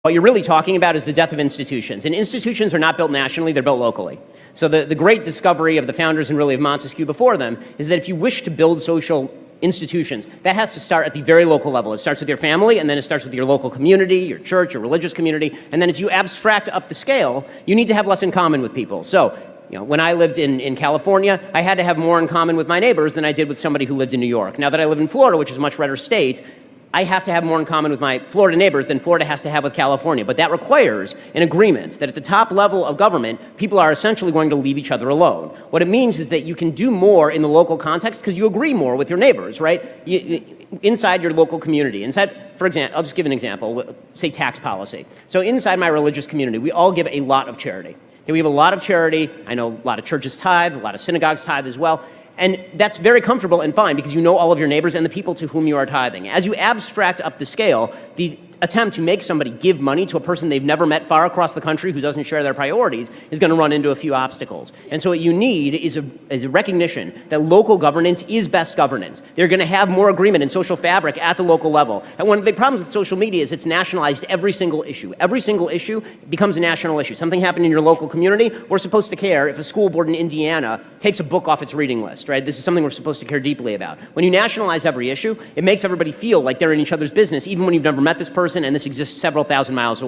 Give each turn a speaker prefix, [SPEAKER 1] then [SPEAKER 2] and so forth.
[SPEAKER 1] What you're really talking about is the death of institutions. And institutions are not built nationally, they're built locally. So the great discovery of the founders and really of Montesquieu before them is that if you wish to build social institutions, that has to start at the very local level. It starts with your family, and then it starts with your local community, your church, your religious community, and then as you abstract up the scale, you need to have less in common with people. So, when I lived in California, I had to have more in common with my neighbors than I did with somebody who lived in New York. Now that I live in Florida, which is a much redder state, I have to have more in common with my Florida neighbors than Florida has to have with California. But that requires an agreement that at the top level of government, people are essentially going to leave each other alone. What it means is that you can do more in the local context because you agree more with your neighbors, right? Inside your local community. For example, I'll just give an example, say tax policy. So inside my religious community, we all give a lot of charity. Okay, we have a lot of charity. I know a lot of churches tithe, a lot of synagogues tithe as well. And that's very comfortable and fine because you know all of your neighbors and the people to whom you are tithing. As you abstract up the scale, the attempt to make somebody give money to a person they've never met far across the country who doesn't share their priorities is going to run into a few obstacles. And so what you need is a recognition that local governance is best governance. They're going to have more agreement in social fabric at the local level. And one of the problems with social media is it's nationalized every single issue. Every single issue becomes a national issue. Something happened in your local community, we're supposed to care if a school board in Indiana takes a book off its reading list, right? This is something we're supposed to care deeply about. When you nationalize every issue, it makes everybody feel like they're in each other's business, even when you've never met this person and this exists several thousand miles away.